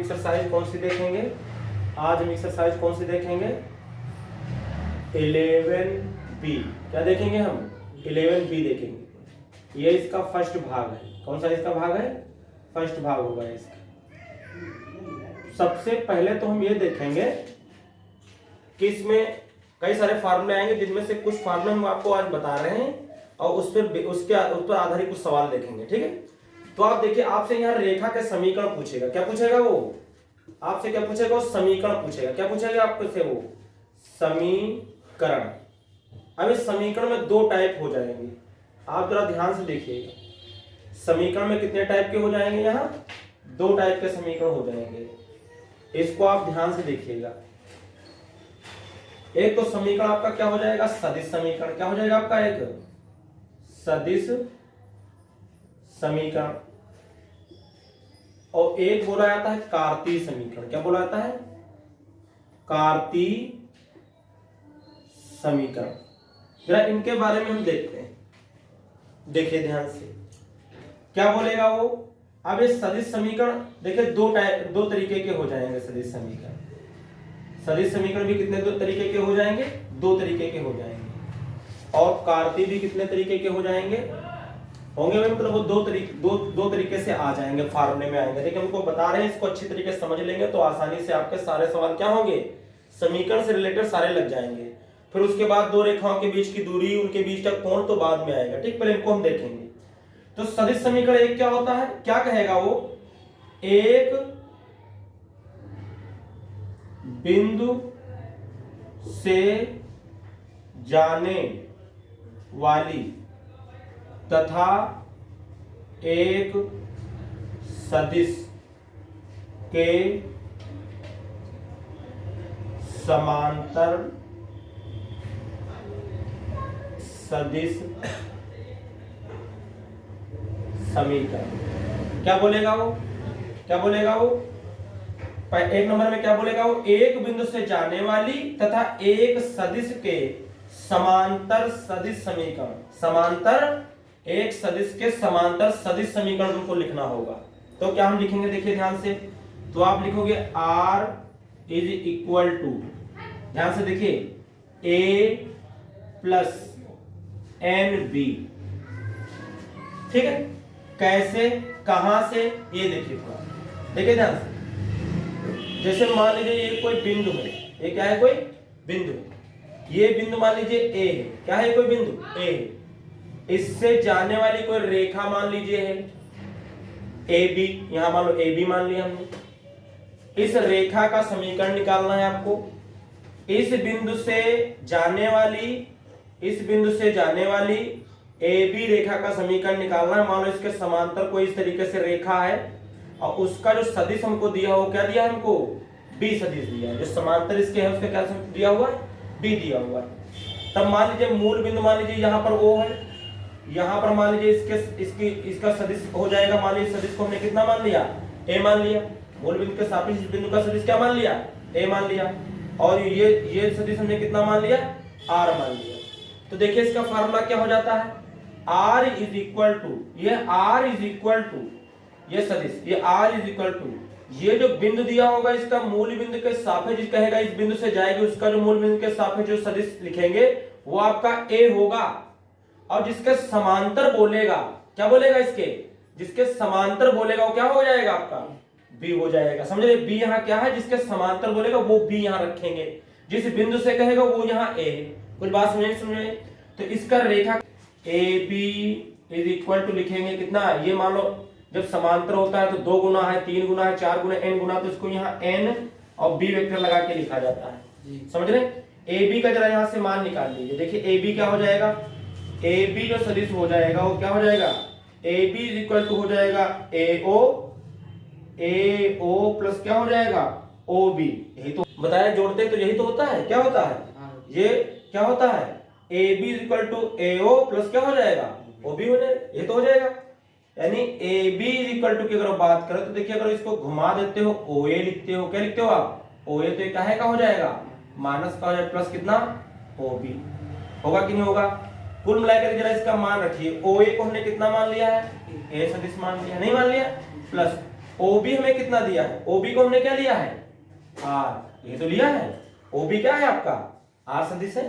Exercise कौन सी देखेंगे? आज हम एक्सरसाइज कौन सी देखेंगे? 11B। क्या देखेंगे हम? 11B देखेंगे। ये इसका फर्स्ट भाग है। कौन सा इसका भाग है? फर्स्ट भाग होगा इसका। सबसे पहले तो हम ये देखेंगे कि इसमें कई सारे फार्मूले आएंगे, जिनमें से कुछ फार्मूले हम आपको आज बता रहे हैं और उस पर आधारित कुछ सवाल देखेंगे। ठीक है, तो आप देखिए, आपसे यहाँ रेखा के समीकरण पूछेगा। क्या पूछेगा वो? आपसे क्या पूछेगा? वो समीकरण पूछेगा। क्या पूछेगा आपसे? वो समीकरण। अब इस समीकरण में दो टाइप हो जाएंगे, आप जरा ध्यान से देखिएगा। समीकरण में कितने टाइप के हो जाएंगे? यहाँ दो टाइप के समीकरण हो जाएंगे, इसको आप ध्यान से देखिएगा। एक तो समीकरण आपका क्या हो जाएगा? सदिश समीकरण। क्या हो जाएगा आपका? एक सदिश समीकरण। और एक बोला जाता है कार्तीय समीकरण। क्या बोला जाता है? कार्तीय समीकरण। जरा इनके बारे में हम देखते हैं, देखिए ध्यान से क्या बोलेगा वो। अब ये सदिश समीकरण देखिए दो तरीके के हो जाएंगे। सदिश समीकरण भी कितने दो तरीके के हो जाएंगे? दो तरीके के हो जाएंगे। और कार्तीय भी कितने तरीके के हो जाएंगे? होंगे भाई, मतलब वो दो तरीके से आ जाएंगे, फार्मूले में आएंगे। देखिए हमको बता रहे हैं, इसको अच्छी तरीके से समझ लेंगे तो आसानी से आपके सारे सवाल क्या होंगे? समीकरण से रिलेटेड सारे लग जाएंगे। फिर उसके बाद दो रेखाओं के बीच की दूरी, उनके बीच का कोण तो बाद में आएगा। ठीक, पहले इनको हम देखेंगे। तो सदिश समीकरण एक क्या होता है? क्या कहेगा वो? एक बिंदु से जाने वाली तथा एक सदिश के समांतर सदिश समीकरण। क्या बोलेगा वो? क्या बोलेगा वो? एक नंबर में क्या बोलेगा वो? एक बिंदु से जाने वाली तथा एक सदिश के समांतर सदिश समीकरण। समांतर एक सदिश के समांतर सदिश समीकरण तुमको लिखना होगा। तो क्या हम लिखेंगे? देखिए ध्यान से। तो आप लिखोगे R इज इक्वल टू, ध्यान से देखिए, A प्लस NB। ठीक है, कैसे, कहां से, ये देखिए थोड़ा देखिए ध्यान से। जैसे मान लीजिए ये कोई बिंदु है, ये क्या है? कोई बिंदु है। ये बिंदु मान लीजिए A है। क्या है? कोई बिंदु A है। इससे जाने वाली कोई रेखा मान लीजिए है AB। यहां मान लो AB मान लिया हमने। इस रेखा का समीकरण निकालना है आपको। इस बिंदु से जाने वाली AB रेखा का समीकरण निकालना है। मान लो इसके समांतर कोई इस तरीके से रेखा है और उसका जो सदिश हमको दिया हो, क्या दिया हमको? B सदिश दिया है। जो समांतर इसके है उसका क्या दिया हुआ है? B दिया हुआ है। तब मान लीजिए मूल बिंदु मान लीजिए यहाँ पर O है, यहाँ पर मान लीजिए इसका सदिश हो जाएगा। मान लीजिए सदिश को हमने कितना मान लिया? A मान लिया। मूल बिंदु के सापेक्ष इस बिंदु का सदिश क्या मान लिया? A मान लिया। और ये सदिश हमने कितना मान लिया? R मान लिया। तो देखिए इसका फार्मूला क्या हो जाता है? R इज इक्वल टू, ये R इज इक्वल टू, ये सदिश, ये R इज इक्वल टू, ये जो बिंदु दिया होगा इसका मूल बिंदु के सापेक्ष कहेगा, इस बिंदु से जाएगी, उसका जो मूल बिंदु के सापेक्ष जो सदिश लिखेंगे वो आपका A होगा। और जिसके समांतर बोलेगा, क्या बोलेगा? इसके जिसके समांतर बोलेगा वो क्या हो जाएगा? आपका B हो जाएगा। समझ रहे? B यहाँ क्या है? जिसके समांतर बोलेगा वो B यहाँ रखेंगे। जिस बिंदु से कहेगा वो यहाँ A है। कुछ बात समझे? तो इसका रेखा AB इज इक्वल टू लिखेंगे कितना? ये मान लो जब समांतर होता है तो 2 गुना है, 3 गुना है, 4 गुना, n गुना, तो इसको यहाँ n और B वेक्टर लगा के लिखा जाता है। समझ रहे? AB का जरा यहाँ से मान निकाल लीजिए। देखिए AB क्या हो जाएगा? AB जो सदिश हो जाएगा वो क्या हो जाएगा? AB इज इक्वल टू हो जाएगा AO प्लस क्या हो जाएगा? OB। यही तो बताया, जोड़ते हैं तो यही तो होता है। क्या होता है? ये क्या होता है? AB is equal to AO plus क्या हो जाएगा? OB हो जाएगा। ये तो हो जाएगा। यानी AB इज इक्वल टू की अगर बात करें तो देखिए, अगर इसको घुमा देते हो OA लिखते हो, क्या लिखते हो आप? OA, तो क्या है? का हो जाएगा? माइनस का हो जाएगा, प्लस कितना? OB होगा कि नहीं होगा? कुल मिलाकर जरा इसका मान रखिए। OA को हमने कितना मान लिया है? A सदिश मान लिया, नहीं मान लिया? प्लस ओबी हमें कितना दिया है, ओबी को हमने क्या लिया है, आर, ये तो लिया है। ओबी क्या है आपका, आर सदिश है।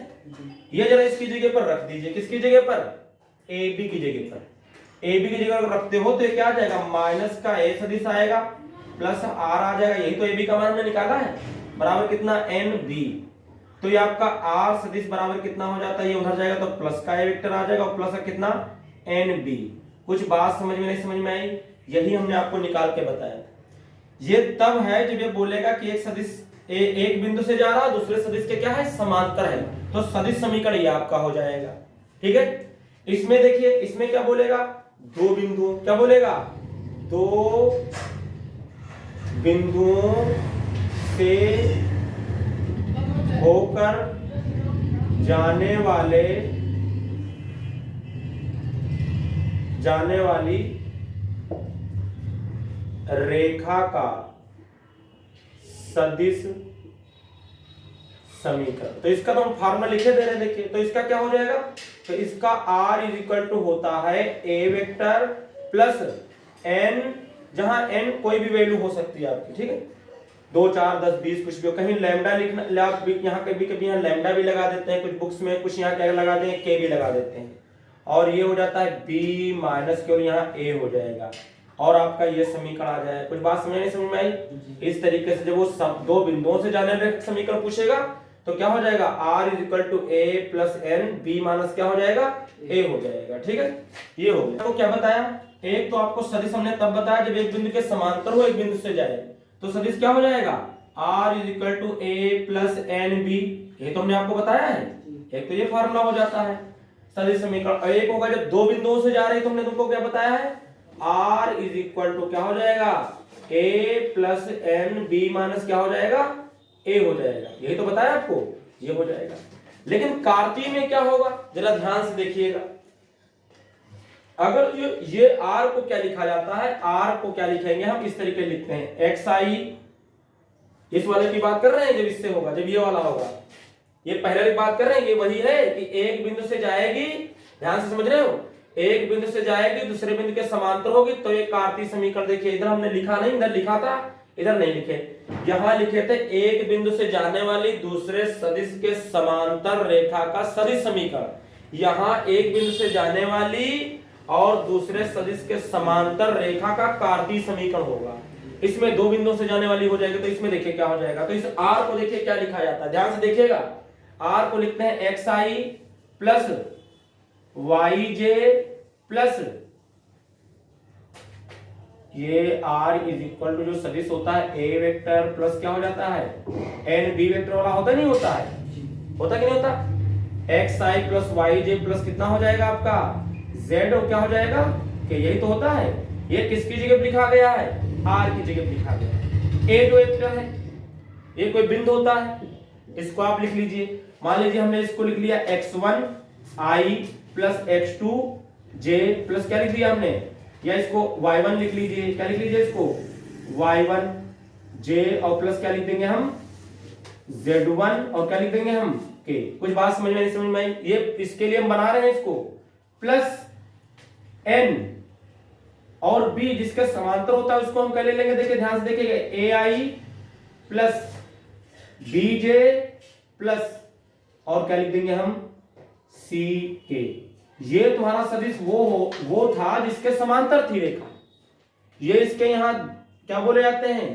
ये जरा इसकी जगह पर रख दीजिए, किसकी जगह पर, ए बी की जगह पर। ए बी की जगह पर रखते हो तो ये क्या आ जाएगा, माइनस का ए सदिश आएगा प्लस आर आ जाएगा, यही तो ए बी का मान हमने निकाला है, बराबर कितना, एन बी। तो ये आपका आर सदिश बराबर कितना हो जाता है, ये उधर जाएगा तो प्लस का ए वेक्टर आ जाएगा और प्लस का कितना, एन बी। कुछ बात समझ में नहीं समझ में आई, यही हमने आपको निकाल के बताया। ये तब है जब ये बोलेगा कि एक सदिश एक बिंदु से जा रहा दूसरे सदिश के क्या है, समांतर है, तो सदिश समीकरण ये आपका हो जाएगा। ठीक है, इसमें देखिए, इसमें क्या बोलेगा, दो बिंदु, क्या बोलेगा, दो बिंदुओं से होकर जाने वाली रेखा का सदिश समीकरण। तो इसका तो हम फार्मूला लिखे दे रहे हैं, देखिए, तो इसका क्या हो जाएगा, तो इसका r इज इक्वल टू होता है a वेक्टर प्लस n, जहां n कोई भी वैल्यू हो सकती है आपकी, ठीक है, 2 4 10 20 कुछ भी हो, कहीं लैम्डा लिखना, यहाँ कभी यहाँ लैम्डा भी लगा देते हैं कुछ बुक्स में, कुछ यहाँ क्या लगा देंगे, k भी लगा देते हैं, और ये हो जाता है b माइनस केवल यहाँ a हो जाएगा, और आपका ये समीकरण आ जाएगा। कुछ बात समझ नहीं समझ में आई। इस तरीके से जब वो दो बिंदुओं से जाने वाले समीकरण पूछेगा तो क्या हो जाएगा, r is equal to a plus N, B minus क्या हो जाएगा, a हो जाएगा। ठीक है, ये हो गया। तो क्या बताया, एक तो आपको सदिश हमने तब बताया जब एक बिंदु के समांतर हो एक बिंदु से जाए, तो सदिश क्या हो जाएगा, r is equal to a plus N B, ये तो हमने आपको बताया है। एक तो ये फार्मूला हो जाता है सदिश समीकरण। एक होगा जब दो बिंदुओं से जा रही, तो हमने तुमको क्या बताया है, r इज इक्वल टू क्या हो जाएगा, a plus N B minus क्या हो जाएगा, a हो जाएगा, यही तो बताया आपको, ये हो जाएगा। लेकिन कार्तीय में क्या होगा, जरा ध्यान से देखिएगा, अगर ये r को क्या लिखा जाता है, r को क्या लिखेंगे हम, इस तरीके लिखते हैं xi, इस वाले की बात कर रहे हैं, जब इससे होगा, जब ये वाला होगा, ये पहले की बात कर रहे हैं, ये वही है कि एक बिंदु से जाएगी, ध्यान से समझ रहे हो, एक बिंदु से जाएगी दूसरे बिंदु के समांतर होगी, तो ये कार्तीय समीकरण। देखिए इधर हमने लिखा नहीं, इधर लिखा था, इधर नहीं लिखे, यहां लिखे थे एक बिंदु से जाने वाली दूसरे सदिश के समांतर रेखा का सदिश समीकरण। यहां एक बिंदु से जाने वाली और दूसरे सदिश के समांतर रेखा का कार्तीय समीकरण होगा। इसमें दो बिंदुओं से जाने वाली हो जाएगी, तो इसमें देखिए क्या हो जाएगा, तो इस r को देखिए क्या लिखा जाता है, ध्यान से देखिएगा, r को लिखते हैं xi प्लस yj प्लस ये r इज इक्वल टू जो सदिश होता है a वेक्टर प्लस क्या हो जाता है, n b वेक्टर वाला होता नहीं होता है, होता कि नहीं होता, xi प्लस yj प्लस कितना हो जाएगा आपका z, और क्या हो जाएगा कि यही तो होता है। ये किसकी जगह लिखा गया है, r की जगह लिखा गया है। a जो वेक्टर है, ये कोई बिंदु होता है, इसको आप लिख लीजिए, मान लीजिए हमने इसको लिख लिया x1 i plus x2 j plus क्या लिख दिया हमने, या इसको y1 लिख लीजिए, क्या लिख लीजिए इसको y1 j, और प्लस क्या लिख देंगे हम z1, और क्या लिख देंगे हम k। कुछ बात समझ में नहीं समझ में आई, ये इसके लिए हम बना रहे हैं इसको, प्लस n और b जिसके समांतर होता है उसको हम क्या ले लेंगे, देखिए ध्यान से देखिएगा, ai प्लस bj प्लस और क्या लिख देंगे हम ck। ये तुम्हारा सदिश वो था जिसके समांतर थी रेखा, ये इसके यहां क्या बोले जाते हैं,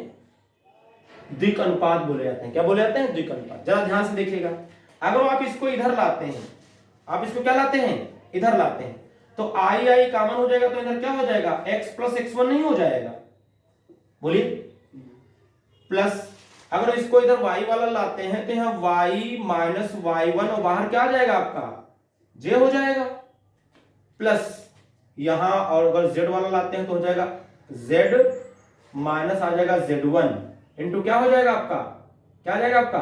द्विक अनुपात बोले जाते हैं। क्या बोले जाते हैं, द्विक अनुपात। जरा ध्यान से देखिएगा, अगर आप इसको इधर लाते हैं, आप इसको क्या लाते हैं, इधर लाते हैं, तो आई कॉमन हो जाएगा, तो इधर क्या हो जाएगा, x प्लस x1 नहीं हो जाएगा, बोलिए, प्लस अगर इसको इधर y वाला लाते हैं तो यहां y माइनस y1, और बाहर क्या आ जाएगा आपका j हो जाएगा, प्लस यहां, और अगर z वाला लाते हैं तो हो जाएगा z माइनस आ जाएगा z1 इंटू क्या हो जाएगा आपका, क्या आ जाएगा आपका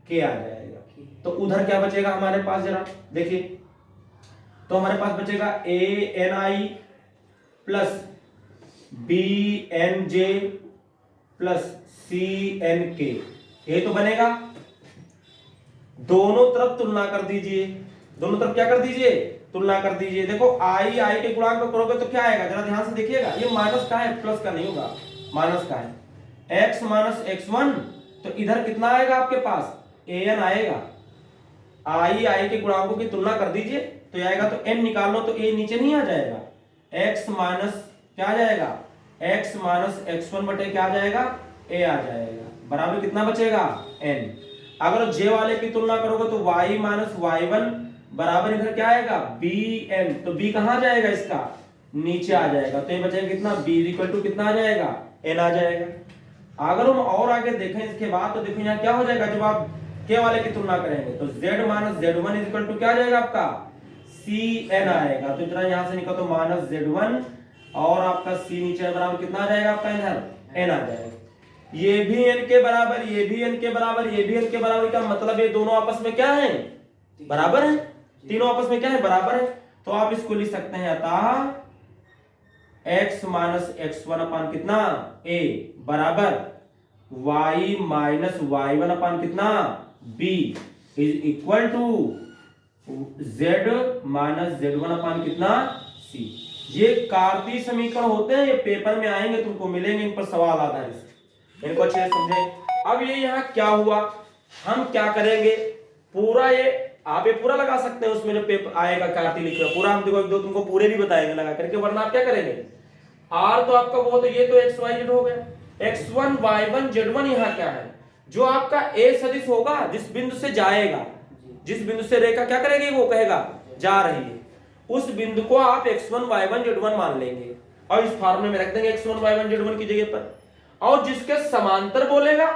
k आ जाएगा। तो उधर क्या बचेगा हमारे पास, जरा देखिए, तो हमारे पास बचेगा ani plus bnj plus cnk, ये तो बनेगा। दोनों तरफ तुलना कर दीजिए, दोनों तरफ क्या कर दीजिए, तुलना कर दीजिए। देखो आई के गुणांक को करोगे तो क्या आएगा, जरा ध्यान से देखिएगा, ये माइनस का है, प्लस का नहीं होगा, माइनस का है x माइनस x1, तो इधर कितना आएगा आपके पास an आएगा। आई के गुणांकों की तुलना कर दीजिए तो आएगा, तो n निकाल लो तो a नीचे नहीं आ जाएगा, x माइनस क्या आ जाएगा x माइनस x1 बटे क्या आ जाएगा a आ जाएगा, बराबर कितना बचेगा n। अगर j वाले की तुलना करोगे तो y माइनस y1 बराबर इधर क्या आएगा bn, तो b कहाँ जाएगा इसका नीचे आ जाएगा, तो ये बचेगा कितना b इक्वल टू कितना आ जाएगा n आ जाएगा। अगर हम और आगे देखें इसके बाद तो देखो यहाँ क्या हो जाएगा, जब आप k वाले की तुलना करेंगे तो z minus z1 equal to क्या आ जाएगा आपका cn आएगा, तो इतना यहाँ से निकल तो माइनस z1 और आपका c नीचे बराबर कितना आ जाएगा आपका इधर n आ जाएगा। ये भी n के बराबर, ये भी n के बराबर, ये भी n के बराबर, का मतलब ये दोनों आपस में क्या है बराबर है, तीनों आपस में क्या है बराबर है। तो आप इसको लिख सकते हैं अतः x माइनस x1 अपान कितना a बराबर y माइनस y1 अपान कितना b is equal to z minus z1 upon कितना c। ये कार्तीय समीकरण होते हैं, ये पेपर में आएंगे तुमको मिलेंगे, इन पर सवाल आधारित, इनको अच्छे से समझे। अब ये यहाँ क्या हुआ, हम क्या करेंगे पूरा ये आप ये पूरा लगा सकते हैं, उसमें जो पेपर आएगा कार्तीय लिख रहे पूरा हम देखो एक दो तुमको पूरे भी बताएंगे लगा करके, वरना आप क्या करेंगे r तो आपका वो तो ये तो x y z हो गया, x1 y1 z1 यहाँ क्या है जो आपका a सदिश होगा जिस बिंदु से जाएगा, जिस बिंदु से रेखा क्या करेगी वो कहेगा जा रही है, उस बिंदु को आप x1 y1 z1 मान लेंगे और इस फॉर्मूले में रख देंगे x1 y1 z1 की जगह पर, और जिसके समांतर बोलेगा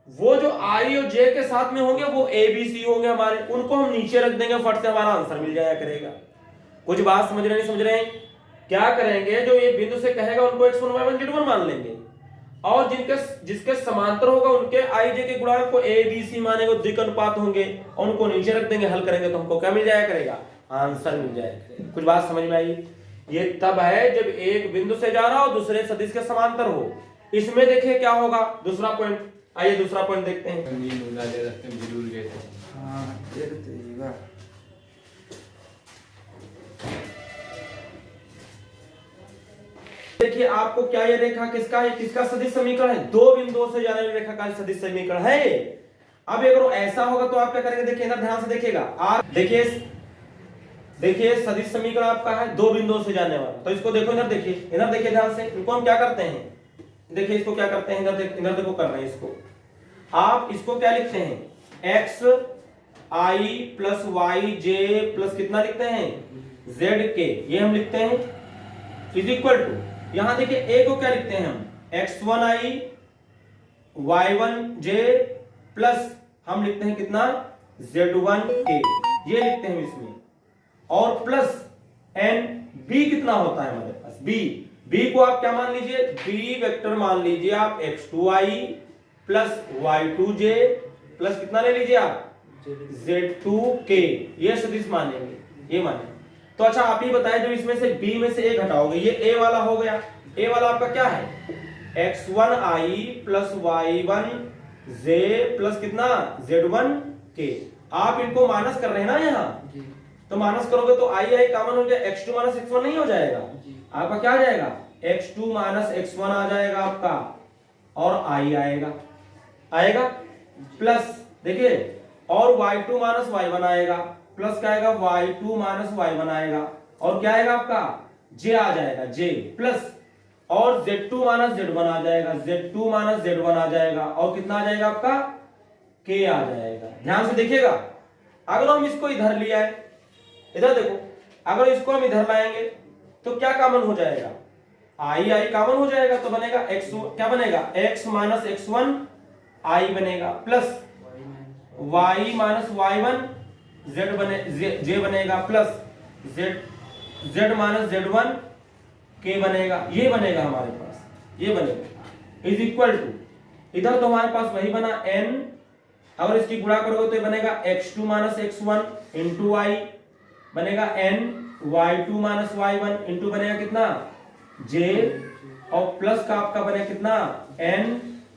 वो जो i और j के साथ में होंगे वो a b c होंगे हमारे, उनको हम नीचे रख देंगे, फट से हमारा आंसर मिल जाया करेगा। कुछ बात समझ रहे नहीं समझ रहे हैं, क्या करेंगे जो ये बिंदु से कहेगा उनको x1 y1 z1 मान लेंगे, और जिसके समांतर होगा उनके i j के गुणांक को a b c मानेंगे, द्विक अनुपात होंगे और उनको नीचे रख देंगे, हल करेंगे तो हमको क्या मिल जाया करेगा आंसर मिल जाया करेगा। कुछ बात समझ में आई, ये तब है जब एक बिंदु से जा रहा हो दूसरे सदिश के समांतर हो। इसमें देखिए क्या होगा दूसरा पॉइंट, आइए दूसरा पॉइंट देखते हैं। देखिए आपको क्या ये रेखा किसका है, किसका सदिश समीकरण है, दो बिंदुओं से जाने वाली रेखा का सदिश समीकरण है। अब अगर ऐसा होगा तो आप क्या करेंगे, देखिए ना ध्यान से देखिएगा, आप देखिए सदिश समीकरण आपका है दो बिंदुओं से जाने वाला, तो इसको देखो इधर देखिए ध्यान से, इनको हम क्या करते हैं देखिए इसको क्या करते हैं, इधर देखो कर रहे हैं इसको, आप इसको क्या लिखते हैं x i plus y j plus कितना लिखते हैं z k, ये हम लिखते हैं इज इक्वल टू, यहां देखिए a को क्या लिखते हैं हम x1 i y1 j plus हम लिखते हैं कितना z1 k, ये लिखते हैं इसमें, और प्लस n b कितना होता है हमारे पास b को आप क्या मान लीजिए b वेक्टर मान लीजिए आप x2i प्लस y2j प्लस कितना ले लीजिए आप z2k, ये सदिश मानेंगे, ये मानेंगे। तो अच्छा आप ही बताएं जो इसमें से b में से a घटाओगे, ये a वाला हो गया, a वाला आपका क्या है x1i प्लस y1j प्लस कितना z1k, आप इनको माइनस कर रहे हैं ना यहाँ, तो माइनस करोगे तो i कॉमन हो जाए, x2 माइनस x1 नहीं हो जाएगा, आपका क्या आ जाएगा x2 माइनस x1 आ जाएगा आपका, और i आएगा प्लस देखिए, और y2 माइनस y1 आएगा, प्लस क्या आएगा y2 माइनस y1 आएगा, और क्या आएगा आपका j आ जाएगा j प्लस, और z2 माइनस z1 आ जाएगा, z2 माइनस z1 आ जाएगा, और कितना आ जाएगा आपका k आ जाएगा। ध्यान से देखिएगा, अगर हम इसको इधर लिया है, इधर देखो, अगर इसको हम इधर लाएंगे तो क्या कॉमन हो जाएगा i कॉमन हो जाएगा, तो बनेगा x क्या बनेगा x माइनस x1 i बनेगा, plus y minus y1 j बनेगा, plus z minus z1 k बनेगा, ये बनेगा हमारे पास, ये बनेगा इज इक्वल टू, इधर तो हमारे पास वही बना n, अगर इसकी गुणा करोगे तो ये बनेगा x2 minus x1 into y बनेगा n, y2 minus y1 into बनेगा कितना j, और प्लस का आपका बनेगा कितना n,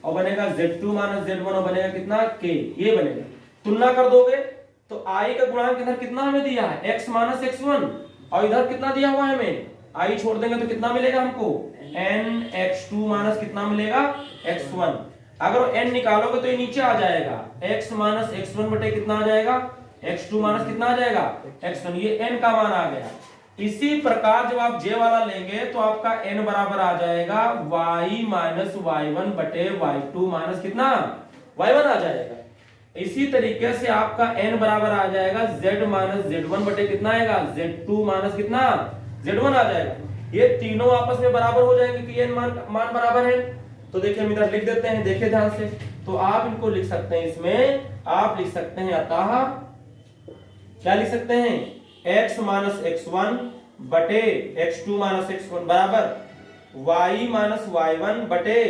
और बनेगा z2 माइनस z1 और बनेगा कितना k, ये बनेगा। तुलना कर दोगे तो i का गुणांक इधर कितना हमें दिया है x माइनस x1, और इधर कितना दिया हुआ है हमें आई छोड़ देंगे तो कितना मिलेगा हमको n x2 माइनस कितना मिलेगा x1। अगर n निकालोगे तो ये नीचे आ जाएगा x माइनस x1 बटे कितना आ जाएगा x2 माइनस कितना आ जाएगा x1, ये n का मान आ गया। इसी प्रकार जब आप j वाला लेंगे तो आपका n बराबर आ जाएगा y माइनस y1 बटे y2 माइनस कितना y1 आ जाएगा। इसी तरीके से आपका n बराबर आ जाएगा z माइनस z1 बटे कितना आएगा z2 माइनस कितना z1 आ जाएगा। ये तीनों आपस में बराबर हो जाएंगे कि n मान बराबर है। तो देखिए हम इधर लिख देते हैं, देखिए ध्यान से। तो आप इनको लिख सकते हैं, इसमें आप लिख सकते हैं अतः क्या लिख सकते हैं x माइनस x1 बटे x2 माइनस x1 बराबर y माइनस y1 बटे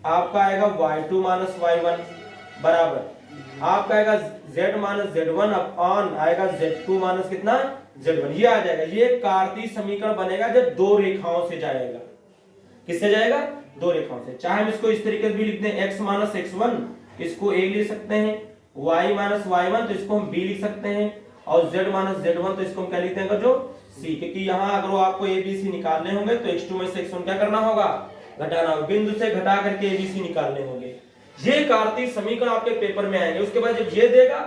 आपका आएगा y2 माइनस y1 बराबर आपका आएगा z माइनस z1 अपॉन आएगा z2 माइनस कितना z1। ये आ जाएगा, ये कार्तीय समीकरण बनेगा जब दो रेखाओं से जाएगा। किससे जाएगा? दो रेखाओं से। चाहे हम इसको इस तरीके से भी लिख दें x माइनस x1, इसको a लिख सकते हैं, y माइनस y1 तो इसको हम b लिख सकते हैं, और z माइनस z1 तो इसको हम क्या लिखते हैं जो c, क्योंकि यहाँ अगर आपको a b c निकालने होंगे तो x2 में से x1 क्या करना होगा घटाना होगा, बिंदु से घटा करके a b c निकालने होंगे। ये कार्तीय समीकरण आपके पेपर में आएंगे। उसके बाद जब ये देगा,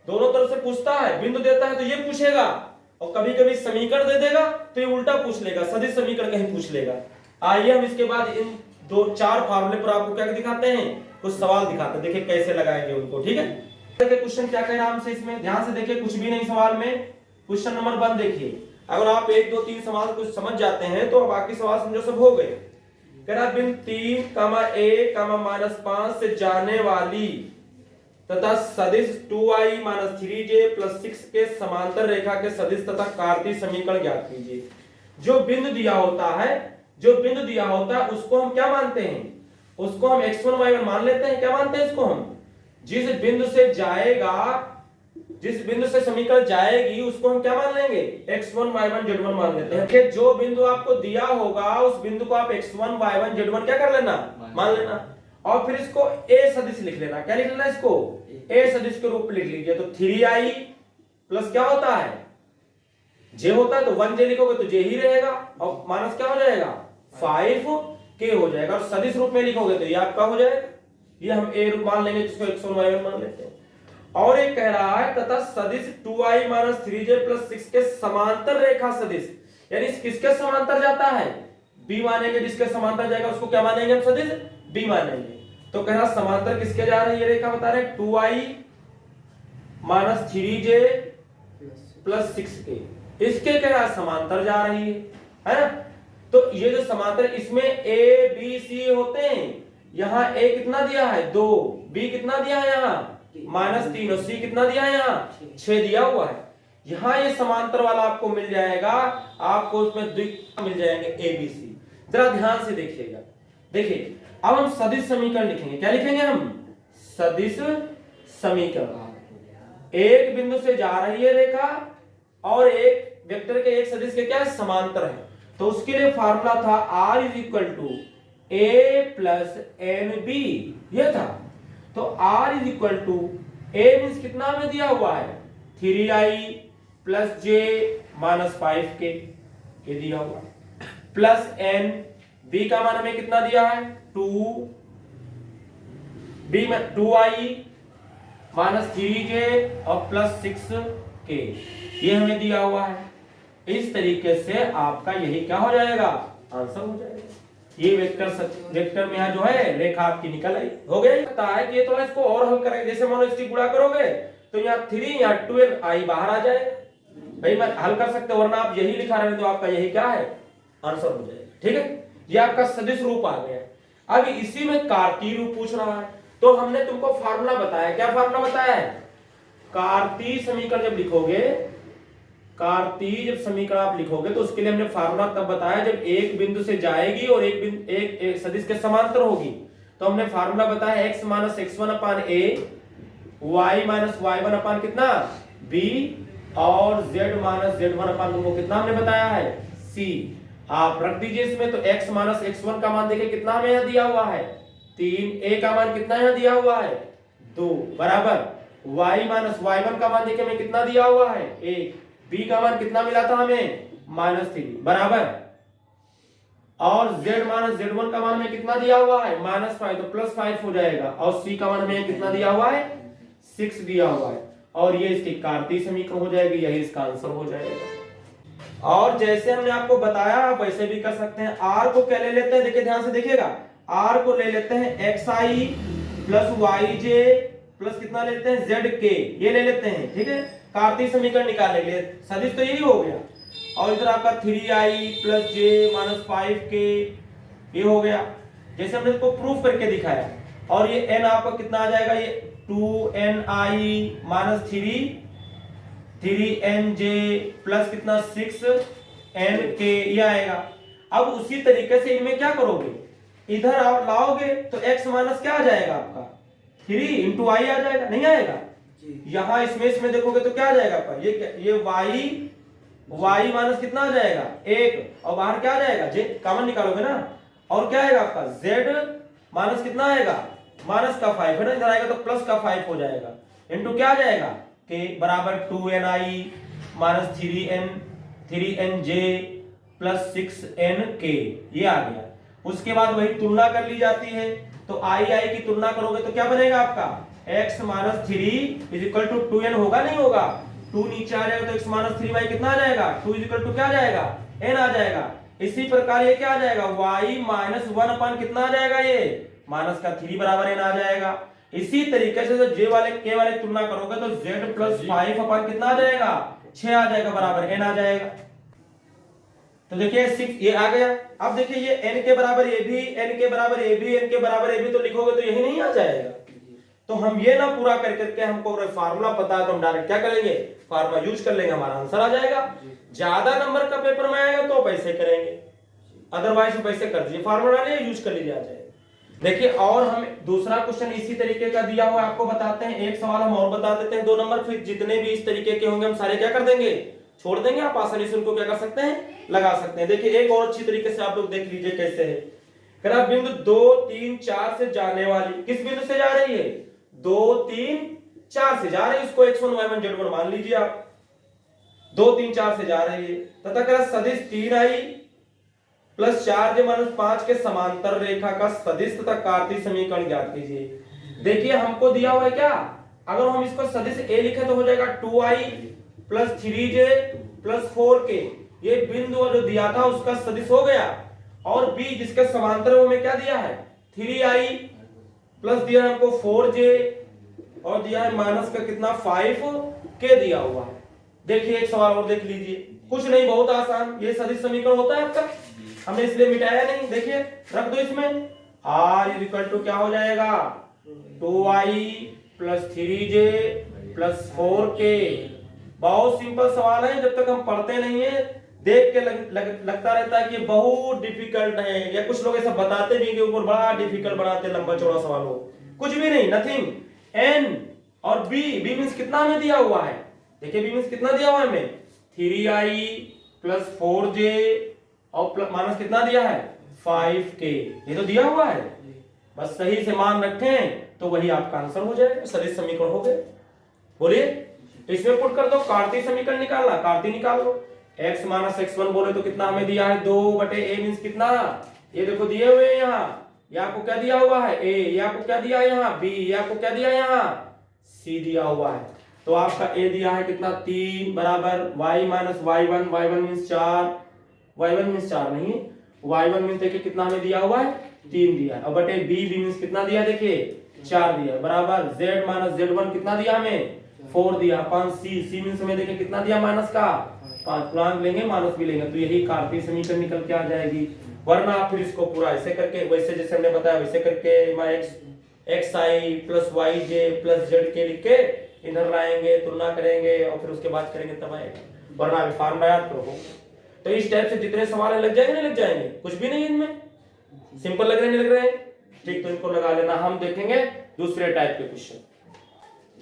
दोनों तरफ से पूछता है, बिंदु देता है तो ये पूछेगा, और कभी कभी समीकरण दे देगा तो ये उल्टा पूछ लेगा, सदिश समीकरण कहीं पूछ लेगा। आइए हम इसके बाद इन दो चार फार्मूले पर आपको क्या दिखाते हैं, कुछ सवाल दिखाते हैं, देखिए कैसे लगाएंगे उनको। ठीक है, देखिए क्वेश्चन क्या कह रहा है हमसे, इसमें ध्यान से देखिए, कुछ भी नहीं सवाल में। क्वेश्चन नंबर 1 देखिए, अगर आप 1 2 3 सवाल कुछ समझ जाते हैं तो बाकी सवाल समझो सब हो गए। कह रहा बिंदु 3, a, -5 से जाने वाली तथा सदिश 2i - 3j + 6 के समांतर रेखा के सदिश तथा कार्तीय समीकरण ज्ञात कीजिए। जो बिंदु दिया होता है उसको हम क्या मानते हैं, उसको हम x1 y1 मान लेते हैं। क्या मानते हैं इसको हम? जिस बिंदु से जाएगा, जिस बिंदु से समीकरण जाएगी उसको हम क्या मान लेंगे, x1 y1 z1 मान लेते हैं। कि जो बिंदु आपको दिया होगा उस बिंदु को आप x1 y1 z1 क्या कर लेना, मान लेना, और फिर इसको a सदिश लिख लेना। क्या लिख लेना इसको? a सदिश के रूप में लिख लीजिए। तो 3i प्लस क्या होता है, j होता है, तो 1j लिखोगे तो j ही रहेगा, और माइनस क्या हो जाएगा 5k हो जाएगा, और सदिश रूप में लिखोगे तो ये आपका हो जाएगा। ये हम a रूप मान लेंगे, जिसको x1 y1 मान लेते हैं। और एक कह रहा है तथा सदिश 2i - 3j + 6 के समांतर रेखा सदिश, यानी किसके समांतर जाता है, b मानेंगे। जिसके समांतर जाएगा उसको क्या मानेंगे हम, सदिश b मानेंगे। तो कह रहा समांतर किसके जा रही है, ये रेखा बता रहे 2i - 3j + 6k, इसके कह रहा समांतर जा रही है ना। तो ये जो समांतर, इसमें a b c होते हैं, यहाँ a कितना दिया है 2, b कितना दिया है यहाँ -3, और c कितना दिया है यहाँ 6 दिया हुआ है। यहाँ ये समांतर वाला आपको मिल जाएगा, आपको उसमें द्विघात मिल जाएंगे a b c। जरा ध्यान से देखिएगा। देखिए अब हम सदिश समीकरण लिखेंगे। क्या लिखेंगे हम? सदिश समीकरण। एक बिंदु से जा रही है रेखा और एक वेक्टर के एक सदिश के क्या है, समांतर है। तो उसके लिए फार्मूला था r = a + nb, ये था। तो r = a मींस कितना में दिया हुआ है 3i + j - 5k, ये दिया हुआ है, प्लस n, b का मान हमें कितना दिया है 2, b में 2i - 3j और +6k, ये हमें दिया हुआ है। इस तरीके से आपका यही क्या हो जाएगा, आंसर हो जाएगा। ये वेक्टर में यहाँ जो है रेखा आपकी निकल आई, हो गया। लगता है कि ये थोड़ा इसको और हल करेंगे। जैसे मान लो इसकी गुणा करोगे तो यहाँ 3 यहाँ 12i बाहर आ जाएगा। भाई मैं हल कर सकते हो, वरना आप यही लिखा रहे तो आपका यही क्या है, आंसर हो जाएगा। ठीक है, ये आपका सदिश रूप आ गया। अब इसी में कार्तीय रूप पूछ रहा है, तो हमने तुमको फार्मूला बताया। क्या फार्मूला बताया है? कार्तीय समीकरण जब लिखोगे, कार्तीय जब समीकरण आप लिखोगे तो उसके लिए हमने फार्मूला तब बताया जब एक बिंदु से जाएगी और एक सदिश के समांतर होगी। तो हमने फार्मूला बताया x - x1 upon a, y - y1 upon कितना b, और z - z1 अपान तुमको कितना हमने बताया है c। आप रख दीजिए इसमें। तो x - x1 का मान देखिए कितना हमें यहाँ दिया हुआ है 3, a का मान कितना यहाँ दिया हुआ है 2, बराबर y - y1 का मान देखिए हमें कितना दिया हुआ है 1, b का मान कितना मिला था हमें -3 बराबर, और z माइनस z1 का मान में कितना दिया हुआ है -5, तो +5 हो जाएगा, और c का मान में कितना दिया हुआ है 6 दिया हुआ है, और ये इसकी कार्तीय समीकरण हो जाएगी, यही इसका आंसर हो जाएगा। और जैसे हमने आपको बताया आप वैसे भी कर सकते हैं। r को क्या ले लेते हैं, देखिए ध्यान से देखिएगा, r को ले लेते हैं xi प्लस yj प्लस कितना लेते हैं zk, ये ले लेते हैं, ठीक है। कार्तीय समीकरण निकालने के लिए सदिश तो यही हो गया, और इधर आपका 3i plus j minus 5k ये हो गया, जैसे हमने इसको प्रूफ करके दिखाया। और ये n आपका कितना आ जाएगा, ये 2ni माइनस 3nj प्लस कितना 6nk ये आएगा। अब उसी तरीके से इनमें क्या करोगे, इधर आप लाओगे तो x माइनस क्या आ जाएगा आपका 3 इंटू आई आ जाएगा, नहीं आएगा। यहां इसमें देखोगे तो क्या आ जाएगा आपका, ये y माइनस कितना आ जाएगा 1, और बाहर क्या आ जाएगा j, कॉमन निकालोगे ना, और क्या आएगा आपका z माइनस कितना आएगा माइनस का 5 है ना, इधर आएगा तो प्लस का 5 हो जाएगा, इंटू क्या आ जाएगा k बराबर 2ni minus 3nj plus 6nk ये आ गया। उसके बाद वही तुलना कर ली जाती है, तो आई की तुलना करोगे तो क्या बनेगा आपका x minus 3 is equal to 2n होगा, नहीं होगा, 2 नीचे आ जाएगा तो x माइनस 3y कितना आ जाएगा 2 इज इक्वल टू क्या आ जाएगा n आ जाएगा। इसी प्रकार ये क्या आ जाएगा y माइनस 1 अपान कितना आ जाएगा, ये माइनस का 3 बराबर n आ जाएगा। इसी तरीके से j वाले k वाले तुलना करोगे तो z प्लस 5 अपान कितना आ जाएगा 6 आ जाएगा, बराबर n आ जाएगा। तो देखिए 6 ये आ गया। अब देखिए ये n के बराबर a भी, n के बराबर a भी, n के बराबर a भी, तो लिखोगे तो यही नहीं आ जाएगा। तो हम ये ना पूरा कर करके हमको फार्मूला पता है तो हम डायरेक्ट क्या करेंगे, फार्मूला यूज कर लेंगे, हमारा आंसर आ जाएगा। ज्यादा नंबर का पेपर में आएगा तो पैसे करेंगे, अदरवाइज पैसे कर दीजिए, फार्मूला डालिए यूज कर लीजिए, आ जाएगा। देखिए और हम दूसरा क्वेश्चन इसी तरीके का दिया हुआ आपको बताते हैं, एक सवाल हम और बता देते हैं 2 नंबर, फिर जितने भी इस तरीके के होंगे हम सारे क्या कर देंगे, छोड़ देंगे, आप आसानी से उनको क्या कर सकते हैं, लगा सकते हैं। देखिए एक और अच्छी तरीके से आप लोग देख लीजिए कैसे है। करा बिंदु 2 3 4 से जाने वाली, किस बिंदु से जा रही है 2 3 4 से जा रही है, इसको x1 y1 z1 मान लीजिए आप, 2 3 4 से जा रही है, तथा करा सदिश 3i प्लस 4j माइनस 5 के समांतर रेखा का सदिश तथा कार्तीय समीकरण ज्ञात कीजिए। देखिए हमको दिया हुआ है क्या, अगर हम इसको सदिश a लिखे तो हो जाएगा 2i plus 3j plus 4k, ये बिंदु जो दिया था उसका सदिश हो गया। और b जिसके समांतर वो में क्या दिया है 3i प्लस दिया है हमको 4j और दिया है माइनस का कितना 5k दिया हुआ है। देखिए एक सवाल और देख लीजिए, कुछ नहीं बहुत आसान, ये सदिश समीकरण होता है आपका, हमने इसलिए मिटाया नहीं। देखिए रख दो इसमें, r इज इक्वल टू क्या हो जाएगा 2i plus 3j plus 4k। बहुत सिंपल सवाल है, जब तक हम पढ़ते नहीं है देख के लगता रहता है कि बहुत डिफिकल्ट है, या कुछ लोग ऐसा बताते भी कि ऊपर बड़ा डिफिकल्ट बनाते हैं, लंबा चौड़ा सवाल हो, कुछ भी नहीं, नथिंग। n और b मींस कितना हमें दिया हुआ है, देखिए b मींस कितना दिया हुआ है हमें 3i प्लस 4j और माइनस कितना दिया है 5k, ये तो दिया हुआ है, बस सही से मान रखें तो वही आपका आंसर हो जाएगा, सदिश समीकरण हो गए। बोलिए इसमें पुट कर दो, कार्तीय समीकरण निकालना, कार्तीय निकाल लो। x माइनस x1 बोले तो कितना हमें दिया है 2 बटे a मींस कितना, ये देखो दिए हुए हैं यहाँ, ये आपको क्या दिया हुआ है a, ये आपको क्या दिया है यहाँ b, ये आपको क्या दिया है यहाँ c दिया हुआ है। तो आपका a दिया है कितना 3 बराबर y minus y1, y1 means 4, y1 means 4 नहीं, y1 मींस देखिए कितना हमें दिया हुआ है 3 दिया है, और बटे b मींस कितना दिया देखिए 4 दिया, बराबर z माइनस z1 कितना दिया हमें 4 दिया, अपन c मींस हमें देखिए कितना दिया माइनस का 5, पूर्णांक लेंगे माइनस भी लेंगे, तो यही कार्तीय समीकरण निकल के आ जाएगी। वरना आप फिर इसको पूरा ऐसे करके, वैसे जैसे हमने बताया वैसे करके xi plus yj plus zk लिख के इधर लाएंगे, तुलना करेंगे और फिर उसके बाद करेंगे तब आएगा, वरना अभी फार्मूला याद करो। तो इस टाइप से जितने सवाल लग जाएंगे नहीं लग जाएंगे, कुछ भी नहीं इनमें, सिंपल लग रहे नहीं लग रहे हैं, ठीक, तो इनको लगा लेना। हम देखेंगे दूसरे टाइप के क्वेश्चन।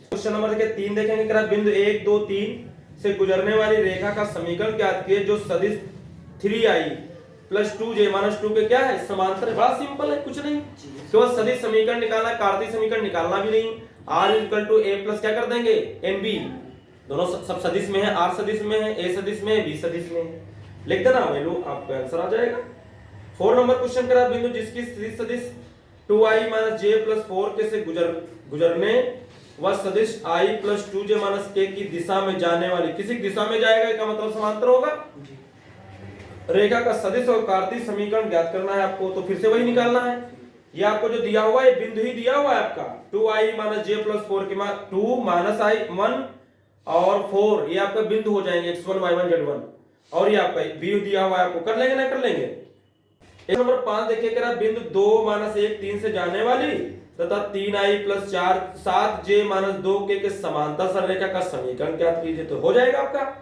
क्वेश्चन नंबर देखिए 3 देखेंगे, करा बिंदु 1 2 3 से गुजरने वाली रेखा का समीकरण ज्ञात कीजिए जो सदिश 3i प्लस 2j माइनस 2 के क्या है समांतर है। बड़ा सिंपल है, कुछ नहीं, केवल सदिश समीकरण निकालना, कार्तीय समीकरण निकालना भी नहीं। r equal to a plus क्या कर देंगे nb, दोनों सब सदिश में है, r सदिश में है, a सदिश में है, b सदिश में है। लिख देना, वैल्यू आपका आंसर आ जाएगा। 4 नंबर क्वेश्चन करा, बिंदु जिसकी सदिश 2i - j + 4k से गुजरने व सदिश i + 2j - k की दिशा में जाने वाली, किसी दिशा में जाएगा इसका मतलब समांतर होगा। रेखा का सदिश और कार्तीय समीकरण ज्ञात करना है आपको, तो फिर से वही निकालना है। ये आपको जो दिया हुआ है बिंदु ही दिया हुआ है आपका, 2i - j + 4 के 2 - i 1 और 4 ये आपका बिंदु हो जाएंगे, x1 y1 z1, और ये आपका b दिया हुआ है आपको, कर लेंगे ना, कर लेंगे। एक नंबर 5 देखिए करा, बिंदु 2 - 1 3 से जाने वाली तथा 3i + 4 7j - 2k के समांतर सरलरेखा का समीकरण ज्ञात कीजिए, तो हो जाएगा आपका।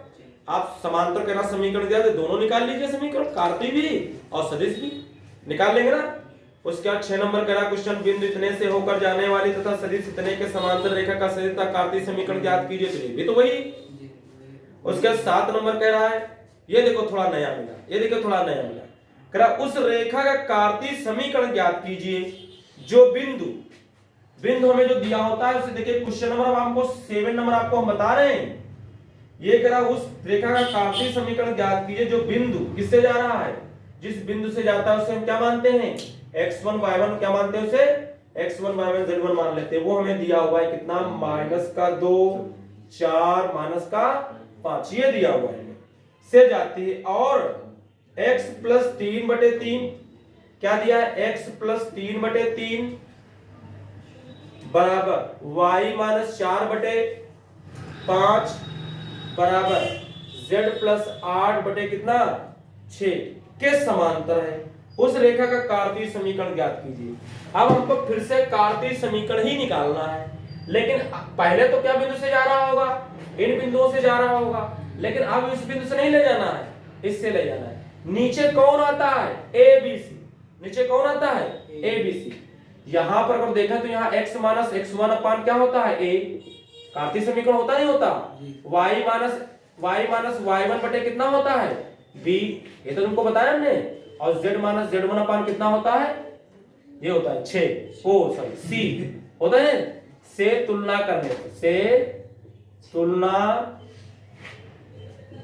आप समांतर का समीकरण दिया तो दोनों निकाल लीजिए समीकरण, कार्तीय भी और सदिश भी निकाल लेंगे ना। उसके बाद 6 नंबर करा क्वेश्चन, बिंदु इतने से होकर जाने वाली तथा सदिश इतने के समांतर रेखा का सदिश तथा कार्तीय समीकरण ज्ञात कीजिए, तो ये भी तो वही। उसके बाद 7 नंबर कह रहा है, ये देखो थोड़ा नया मिला, ये देखो थोड़ा नया मिला, कह रहा उस रेखा का कार्तीय समीकरण ज्ञात कीजिए जो बिंदु हमें जो दिया होता है उसे देखिए क्वेश्चन नंबर हमको 7 नंबर आपको हम बता रहे हैं। ये कह रहा उस रेखा का कार्तीय समीकरण ज्ञात कीजिए जो बिंदु किससे जा रहा है, जिस बिंदु से जाता है उसे हम क्या मानते हैं, x1 y1 क्या मानते हैं उसे, x1 y1 z1 मान लेते हैं। वो हमें दिया हुआ है कितना, -2 4 -5 ये दिया हुआ है से जाती है, और x + 3/3 क्या दिया है, x + 3/3 बराबर y - 4/5 बराबर z + 8 कितना 6 के समांतर है। उस रेखा का कार्तीय समीकरण ज्ञात कीजिए। अब हमको फिर से कार्तीय समीकरण ही निकालना है, लेकिन पहले तो क्या बिंदु से जा रहा होगा, इन बिंदुओं से जा रहा होगा, लेकिन अब इस बिंदु से नहीं ले जाना है, इससे ले जाना है। नीचे कौन आता है, ABC, नीचे कौन आता है, ABC। यहां पर अगर देखा तो यहाँ x - x1 अपान क्या होता है, a, कार्तीय समीकरण होता नहीं होता, y - y1 कितना होता है, b, ये तो तुमको बताया हमने, और z - z1 अपान कितना होता है, ये होता है 6, c होता है। से तुलना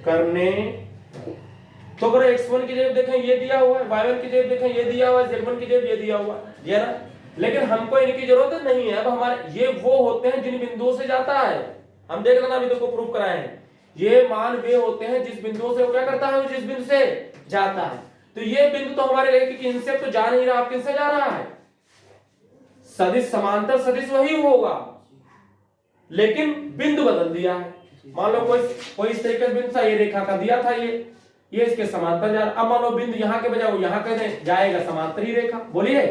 करने तो अगर x1 की जगह देखें ये दिया हुआ है, y1 की जगह देखें ये दिया हुआ है, z1 की जगह ये दिया हुआ है ना, लेकिन हमको इनकी जरूरत नहीं है। अब हमारे ये वो होते हैं जिन बिंदुओं से जाता है, हम देख लेना अभी तो प्रूफ कराए हैं, ये मान वे होते हैं जिस बिंदुओं से वो क्या करता है, जिस बिंदु से जाता है। तो ये बिंदु तो हमारे रेखा की इनसे तो जा नहीं रहा, आप किनसे जा रहा है, सदिश समांतर सदिश वही होगा, लेकिन बिंदु बदल दिया है। मान लो कोई इस तरीके से बिंदु था, ये रेखा का दिया था, ये इसके समांतर जा रहा, अब मान लो बिंदु यहाँ के बजाय वो यहाँ कहने जाएगा, समांतर ही रेखा, बोलिए।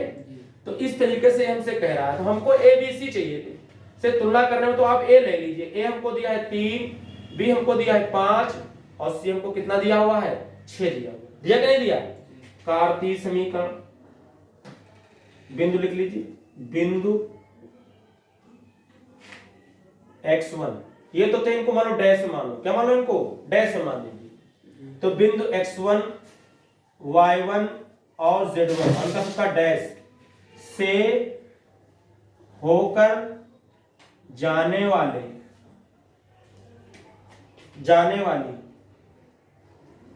तो इस तरीके से हमसे कह रहा है, तो हमको ABC चाहिए थे, से तुलना करने में तो आप A ले लीजिए। A हमको दिया है 3, B हमको दिया है 5 और C हमको कितना दिया हुआ है, 6 दिया हुआ, दिया कि नहीं दिया। कार्तीय समीकरण, बिंदु लिख लीजिए, बिंदु x1, ये तो थे, इनको मानो डैश में मान लो, क्या मान लो इनको, डैश में मान लीजिए। तो बिंदु x1 y1 और z1 उनका सबका डैश से होकर जाने वाली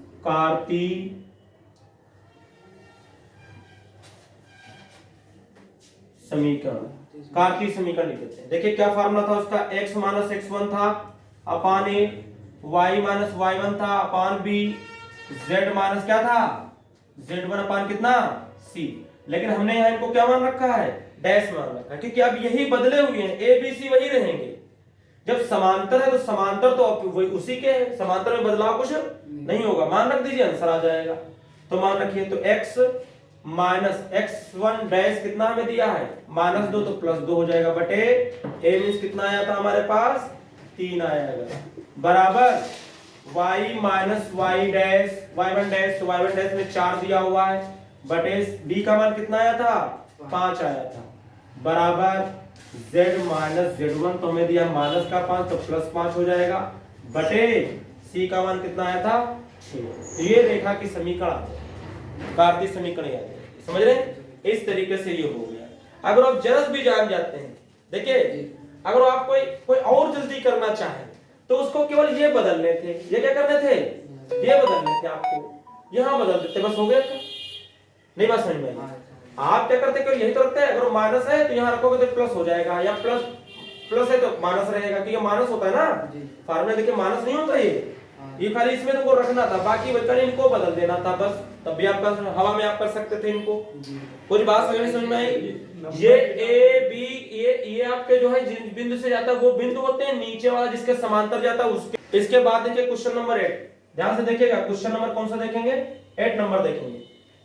कार्तीय समीकरण लिखते हैं। देखिए क्या फार्मूला था उसका, x - x1 था अपान a, y - y1 था अपान b, z - क्या था, z1 अपान कितना c। लेकिन हमने यहाँ इनको क्या मान रखा है, डैश मान रखा है, क्योंकि अब यही बदले हुए हैं, a b c वही रहेंगे। जब समांतर है तो समांतर तो वही उसी के है, समांतर में बदलाव कुछ नहीं होगा, मान रख दीजिए आंसर आ जाएगा। तो मान रखिए, तो x - x1 डैश कितना हमें दिया है, -2, तो +2 हो जाएगा बटे a मींस कितना आया था हमारे पास, 3 आएगा, बराबर y - y dash y1 dash, तो y1 डैश में 4 दिया हुआ है, बटे b का मान कितना आया था, 5 आया था, बराबर z - z1 तो हमें दिया -5 तो +5 हो जाएगा, बटे c का मान कितना आया था, 6। ये रेखा की समीकरण, कार्तीय समीकरण याद है, समझ रहे हैं, इस तरीके से ये हो गया। अगर आप जरा भी जान जाते हैं, देखिए अगर आप कोई और जल्दी करना चाहे तो उसको केवल ये बदलने थे, ये क्या करने थे, ये बदलने थे आपको, यहाँ बदल देते, बस हो गया था। नहीं बात समझ में आई? आप क्या करते हैं, यही तो रखते हैं, अगर माइनस है तो यहाँ रखोगे तो प्लस हो जाएगा, या प्लस प्लस है तो माइनस रहेगा, क्योंकि ये माइनस होता है ना, फार्मूला देखिए माइनस नहीं होता ये खाली इसमें तुमको रखना था, बाकी बचकर इनको बदल देना था बस, तब भी आप हवा में आप कर सकते थे इनको। कुछ बात समझ में आई? ये ए बी ये आपके जो है जिन बिंदु से जाता है वो बिंदु होते हैं, नीचे वाला जिसके समांतर जाता है उसके। इसके बाद देखिए क्वेश्चन नंबर 8, ध्यान से देखिएगा, क्वेश्चन नंबर कौन सा देखेंगे, 8 नंबर देखेंगे।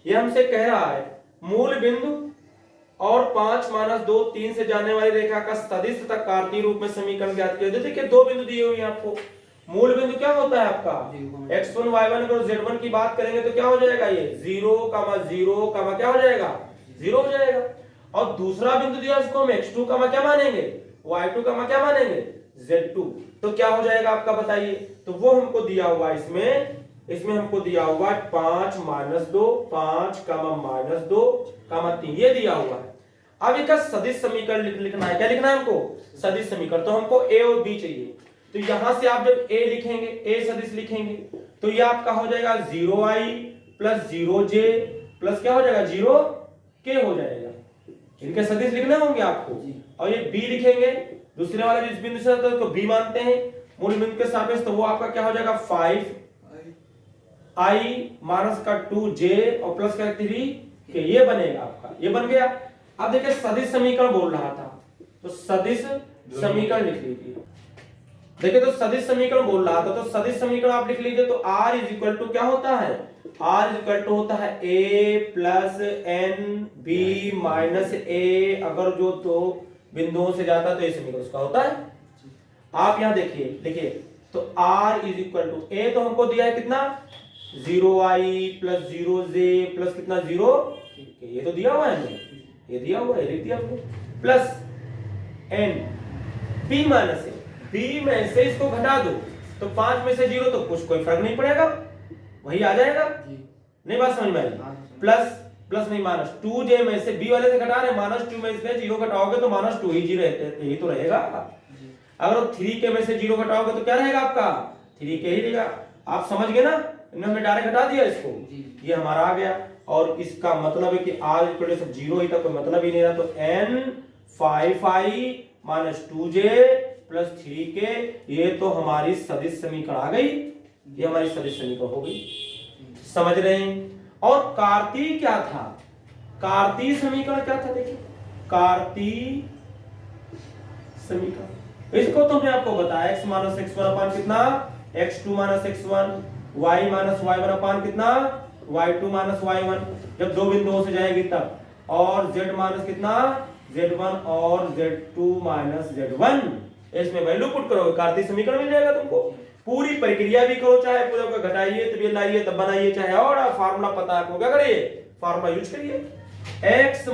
ये हमसे कह रहा है मूल बिंदु और 5 - 2 3 से जाने वाली रेखा का सदिश तथा कार्तीय रूप में समीकरण ज्ञात कीजिए। देखिए दो बिंदु दिए हुए हैं आपको, मूल बिंदु क्या होता है आपका x1 y1, अगर z1 की बात करेंगे तो क्या हो जाएगा, ये 0, 0, क्या हो जाएगा, 0 हो जाएगा। और दूसरा बिंदु दिया उसको हम x2, क्या मानेंगे, y2, क्या मानेंगे, z2, तो क्या हो जाएगा आपका बताइए। तो वो हमको दिया हुआ इसमें हमको दिया हुआ 5 - 2 5, -2, 3 ये दिया हुआ है। अब इसका सदिश समीकरण लिखना है, क्या लिखना है हमको, सदिश समीकरण। तो हमको a और b चाहिए, तो यहां से आप जब a लिखेंगे, a सदिश लिखेंगे, तो ये आपका हो जाएगा 0i + 0j प्लस क्या हो जाएगा 0k हो जाएगा। इनके सदिश लिखने होंगे आपको। और ये b लिखेंगे, दूसरे वाले जिस बिंदु से आता है उसको b मानते हैं मूल बिंदु के सापेक्ष, तो वो आपका क्या हो जाएगा 5i - 2j और प्लस क्या 3k, ये बनेगा आपका, ये बन गया। अब देखिए सदिश समीकरण बोल रहा था, तो सदिश समीकरण लिख लीजिए। देखिए तो सदिश समीकरण बोल रहा था, तो सदिश समीकरण आप लिख लीजिए। तो r = क्या होता है, r = होता है a + n b - a, अगर जो दो बिंदुओं से जाता है तो ये समीकरण उसका होता है। आप यहां देखिए, लिखिए तो r = a तो हमको दिया है कितना 0i + 0j प्लस कितना 0, ये तो दिया हुआ है हमें, ये दिया हुआ है, लिख दिया हमने, plus n b - a, b में से इसको घटा दो तो 5 में से 0 तो कुछ कोई फर्क नहीं पड़ेगा, वही आ जाएगा। नहीं बात समझ में आई? प्लस नहीं -2j में से b वाले से घटा रहे, -2 में से 0 घटाओगे तो -2 ही यही तो रहेगा। अगर 3k में से 0 घटाओगे तो क्या रहेगा आपका 3k ही रहेगा। आप समझ गए ना, हमने डायरेक्ट घटा दिया इसको, ये हमारा आ गया। और इसका मतलब है कि r = सब 0 ही था, कोई मतलब ही नहीं रहा। तो n 5i - 2j plus 3k, ये तो हमारी सदिश समीकरण आ गई, ये हमारी सदिश समीकरण हो गई, समझ रहे हैं। और कार्तीय क्या था, कार्तीय समीकरण क्या था, देखिए कार्तीय समीकरण, इसको तो हमने आपको बताया x - x1 अपान कितना x2 - x1, y - y1 upon कितना y2 - y1, जब दो बिंदुओं से जाएगी तब, और z माइनस कितना z1 और z2 - z1, इसमें वैल्यू पुट करोगे कार्तीय समीकरण मिल जाएगा तुमको। पूरी प्रक्रिया भी करो, चाहे पूरा को घटाइए तब ये लाइए तब बनाइए, चाहे और फार्मूला पता है आपको, क्या करिए फार्मूला यूज करिए। x -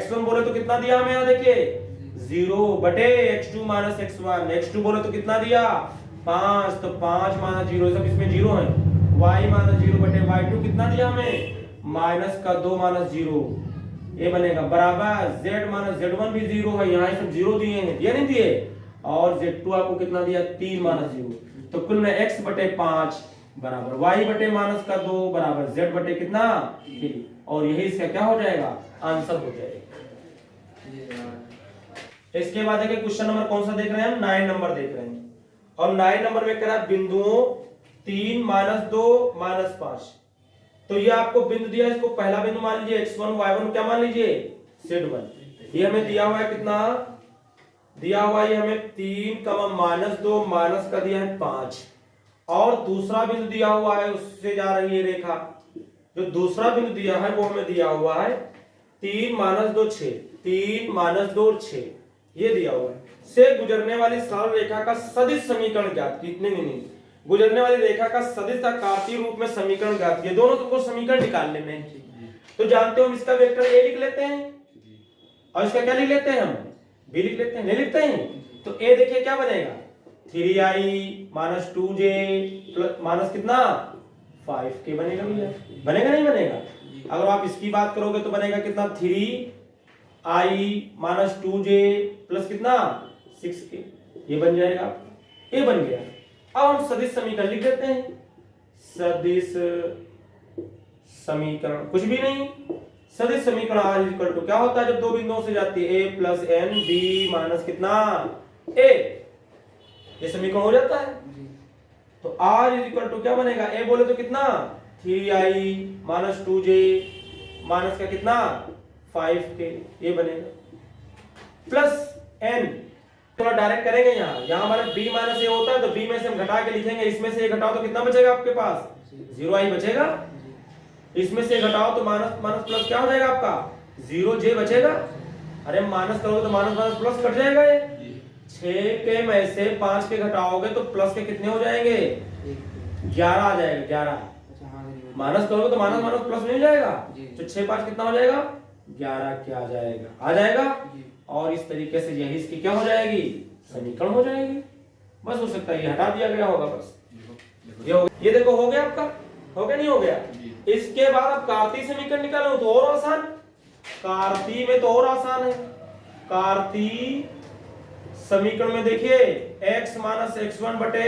x1 बोले तो कितना दिया हमें, यहाँ देखिए 0 बटे x2 - x1, x2 बोले तो कितना दिया 5, तो 5 - 0 सब इसमें 0 है, y - 0 बटे y2 कितना दिया हमें -2 - 0, ये बनेगा बराबर z - z1 भी 0 है, यहाँ सब 0 दिए हैं, दिया नहीं दिए, और z2 आपको कितना दिया 3 - 0, तो कुल में x बटे 5 बराबर y बटे -2 बराबर z बटे कितना 3, और यही इसका क्या हो जाएगा आंसर हो जाएगा। इसके बाद देखिए क्वेश्चन नंबर कौन सा देख रहे हैं हम, 9 नंबर देख रहे हैं, और 9 नंबर में कह रहा है बिंदुओं 3 - 2 - 5, तो ये आपको बिंदु दिया, इसको पहला बिंदु मान लीजिए x1 y1 क्या मान लीजिए z1, ये हमें दिया हुआ है कितना दिया हुआ है हमें 3, -2 माइनस का दिया है 5, और दूसरा बिंदु दिया हुआ है उससे जा रही है रेखा, जो दूसरा बिंदु दिया है वो हमें दिया हुआ है 3 - 2 6, 3 - 2 6, ये दिया हुआ है, से गुजरने वाली सरल रेखा का सदिश समीकरण ज्ञात कीजिए। नहीं, गुजरने वाली रेखा का सदिश का कार्तीय रूप में समीकरण ज्ञात कीजिए, दोनों तुमको समीकरण निकालने में। तो जानते हो हम इसका वेक्टर a लिख लेते हैं, और इसका क्या लिख लेते हैं हम b लिख लेते हैं, नहीं लिखते हैं। तो a देखिए क्या बनेगा 3i - 2j माइनस कितना 5k बनेगा भैया, बनेगा नहीं बनेगा। अगर आप इसकी बात करोगे तो बनेगा कितना 3i - 2j प्लस कितना 6k, ये बन जाएगा, ये बन गया। अब हम सदिश समीकरण लिख देते हैं, सदिश समीकरण कुछ भी नहीं, सदिश समीकरण आर इक्वल टू क्या होता है जब दो बिंदुओं से जाती है, ए प्लस एन बी माइनस कितना ए, ये समीकरण हो जाता है। तो आर इक्वल टू क्या बनेगा, ए बोले तो कितना 3i माइनस 2j माइनस का कितना 5k, ये बनेगा प्लस एन। थोड़ा डायरेक्ट करेंगे, यहाँ हमारा b माइनस ए होता है तो b में से हम घटा के लिखेंगे, इसमें से घटाओ तो कितना बचेगा आपके पास 0i बचेगा, इसमें से घटाओ तो माइनस माइनस प्लस क्या हो जाएगा आपका 0j बचेगा। अरे माइनस करोगे तो माइनस माइनस प्लस कट जाएगा, ये 6 के में से 5 के घटाओगे तो प्लस के कितने हो जाएंगे 11 आ जाएगा 11, माइनस करोगे तो माइनस माइनस प्लस मिल जाएगा, तो 6 5 कितना हो जाएगा 11 क्या आ जाएगा। और इस तरीके से यही इसकी क्या हो जाएगी समीकरण हो जाएगी। बस हो सकता है ये हटा दिया गया होगा, बस ये देखो हो गया आपका, हो गया नहीं हो गया। इसके बाद अब कार्तीय समीकरण निकालो तो और आसान, कार्तीय में तो और आसान है। कार्तीय समीकरण में देखिए x माइनस x1 बटे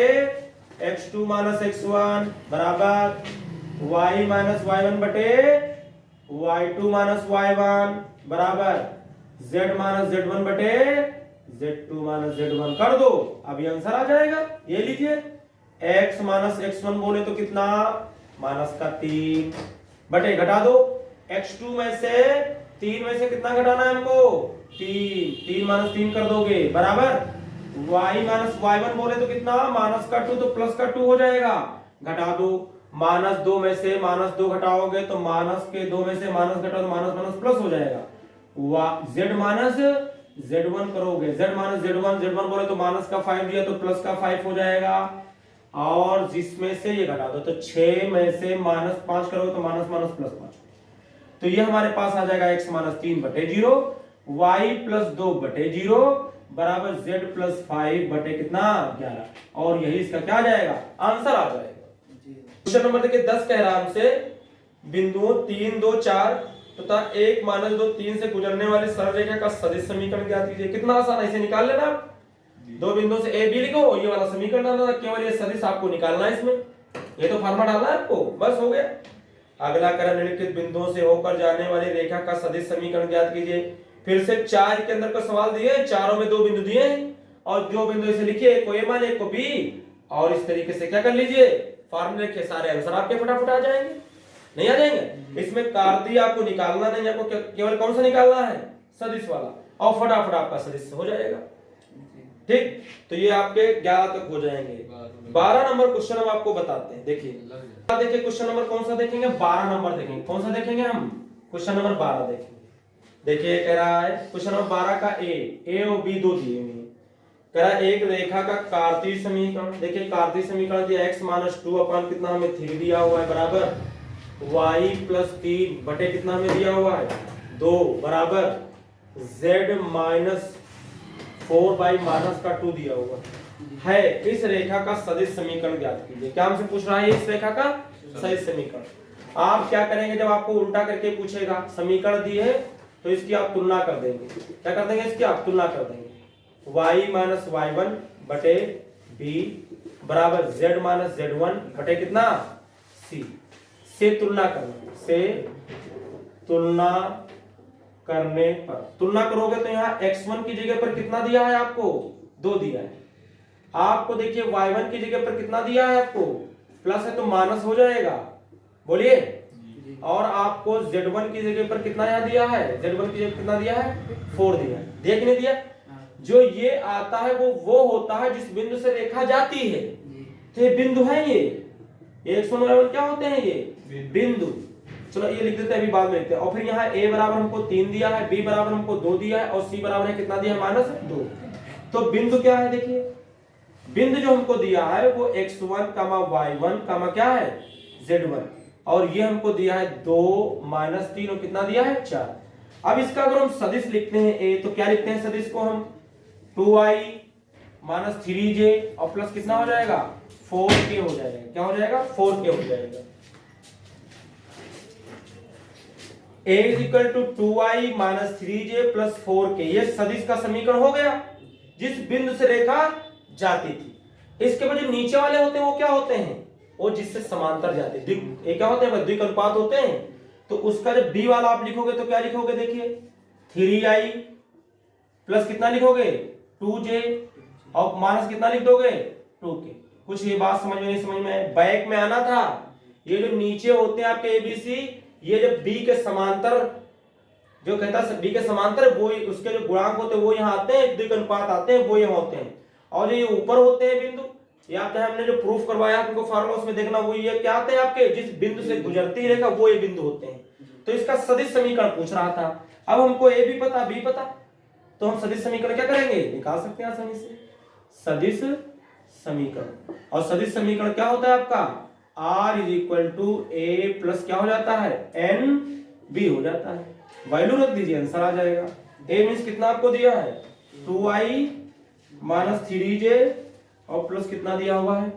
x2 माइनस x1 बराबर y माइनस y1 बटे y2 माइनस y1 बराबर z माइनस z1 बटे z2 माइनस z1 कर दो, अभी आंसर आ जाएगा। ये लीजिए x माइनस x1 बोले तो कितना माइनस का 3 बटे घटा दो x2 में से 3 में से कितना घटाना है हमको 3 माइनस 3 कर दोगे बराबर y माइनस y1 बोले तो कितना माइनस का 2 तो प्लस का 2 हो जाएगा, घटा दो माइनस 2 में से माइनस 2 घटाओगे तो माइनस के 2 में से माइनस घटाओ तो माइनस माइनस प्लस हो जाएगा, z माइनस z1 करोगे z माइनस z1 बोले तो माइनस का 5 दिया तो प्लस का 5 हो जाएगा, और जिसमें से ये घटा दो तो 6 में से माइनस 5 करोगे तो माइनस माइनस प्लस 5, तो ये हमारे पास आ जाएगा x माइनस 3 बटे 0 y प्लस 2 बटे 0 बराबर z प्लस 5 बटे कितना 11, और यही इसका क्या आ जाएगा आंसर आ जाएगा। क्वेश्चन नंबर देखिए 10 कह रहा हमसे बिंदुओं 3 2 4 तथा 1 माइनस 2 3 से गुजरने वाली सरल रेखा का सदिश समीकरण ज्ञात कीजिए। कितना आसान है, इसे निकाल लेना आप, दो बिंदुओं से ए बी लिखो, ये वाला समीकरण डालना, केवल ये सदिश आपको निकालना है, इसमें ये तो फॉर्मूला डालना है आपको, बस हो गया। अगला करें निम्नलिखित बिंदुओं से होकर जाने वाली रेखा का सदिश समीकरण ज्ञात कीजिए। फिर से 4 के अंदर का सवाल दिए, चारों में 2 बिंदु दिए हैं और 2 बिंदु इसे लिखिए, एक को ए मान एक को बी, और इस तरीके से क्या कर लीजिए फॉर्मूले के सारे आंसर आपके फटाफट आ जाएंगे, नहीं आ जाएंगे। इसमें कार्तीय आपको निकालना नहीं, आपको केवल कौन सा निकालना है सदिश वाला, और फटाफट आपका सदिश हो जाएगा। ठीक, तो ये आपके 11 तक हो जाएंगे। 12 नंबर क्वेश्चन हम आपको बताते हैं, देखिए देखिए क्वेश्चन नंबर कौन सा देखेंगे 12 नंबर देखेंगे, कौन सा देखेंगे हम क्वेश्चन नंबर 12 देखेंगे। देखिए कह रहा है क्वेश्चन नंबर 12 का ए और बी दो दिए हुए हैं, कह रहा है एक रेखा का कार्तीय समीकरण। देखिए कार्तीय समीकरण दिया x माइनस 2 अपन कितना हमें 3 दिया हुआ है बराबर y प्लस 3 बटे कितना हमें दिया हुआ है 2 बराबर z माइनस 4 बाई माइनस का 2 दिया हुआ है। इस रेखा का सदिश समीकरण ज्ञात कीजिए। क्या हमसे पूछ रहा है इस रेखा का सदिश समीकरण। आप क्या करेंगे जब आपको उल्टा करके पूछेगा, समीकरण दिए है तो इसकी आप तुलना कर देंगे। क्या कर देंगे, इसकी आप तुलना कर देंगे। y माइनस y1 बटे b बराबर z माइनस z1 बटे कितना c से तुलना करना, से तुलना करने पर तुलना करोगे तो यहाँ x1 की जगह पर कितना दिया है आपको 2 दिया है, आपको देखिए y1 की जगह पर कितना दिया है आपको प्लस है तो माइनस हो जाएगा, बोलिए। और आपको z1 की जगह पर कितना यहाँ दिया है, z1 की जगह कितना दिया है 4 दिया है, दिया कि नहीं दिया। जो ये आता है वो होता है जिस बिंदु से रेखा जाती है, तो ये बिंदु है, ये x1 y1 क्या होते हैं ये बिंदु। चलो ये लिख देते हैं, अभी बाद में लिखते हैं। और फिर यहाँ a बराबर हमको 3 दिया है, b बराबर हमको 2 दिया है और c बराबर है कितना दिया है -2। तो बिंदु क्या है, देखिए बिंदु जो हमको दिया है वो x1 y1 क्या है z1, और ये हमको दिया है 2 -3 और कितना दिया है 4। अब इसका अगर हम सदिश लिखते हैं a, तो क्या लिखते हैं सदिश को हम 2i माइनस 3j और प्लस कितना हो जाएगा 4k हो जाएगा। क्या हो जाएगा 4k हो जाएगा। a is equal to 2i minus 3j plus 4k, ये सदिश का समीकरण हो गया जिस बिंदु से रेखा जाती थी। इसके बाद जो नीचे वाले होते हैं वो क्या होते हैं, वो जिससे समांतर जाते हैं, ये क्या होते हैं, द्विक अनुपात होते हैं। तो उसका जब बी वाला आप लिखोगे तो क्या लिखोगे, देखिए 3i प्लस कितना लिखोगे 2j और माइनस कितना लिख दोगे 2k। कुछ ये बात समझ में नहीं समझ में, बैक में आना था। ये जो नीचे होते हैं आपके एबीसी, ये जब बी के समांतर, जो कहता है बी के समांतर, वो उसके जो गुणांक होते हैं वो यहाँ आते हैं, द्विक अनुपात आते हैं वो यहाँ होते हैं। और जो ये ऊपर होते हैं बिंदु, ये आपने हमने जो प्रूफ करवाया आपको फार्मूला उसमें देखना, वो ये क्या आते हैं आपके, जिस बिंदु से गुजरती रेखा वो ये बिंदु होते हैं। तो इसका सदिश समीकरण पूछ रहा था। अब हमको ए भी पता बी पता, तो हम सदिश समीकरण क्या करेंगे, निकाल सकते हैं आसानी से सदिश समीकरण। और सदिश समीकरण क्या होता है आपका, r is equal to A plus क्या हो जाता है एन बी हो जाता है। वैल्यू रख दीजिए, आंसर आ जाएगा। a मीन्स कितना आपको दिया है 2i माइनस 3j और प्लस कितना दिया हुआ है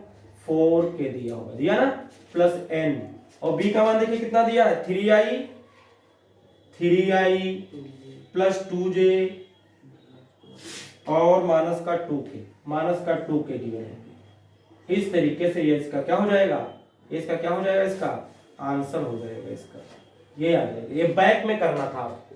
4k दिया हुआ, दिया ना, प्लस n। और b का मान देखिए कितना दिया है 3i प्लस 2j और माइनस का 2k दिया है। इस तरीके से ये इसका क्या हो जाएगा, इसका क्या हो जाएगा, इसका आंसर हो जाएगा, इसका ये आ जाएगा। ये बैक में करना था आपको।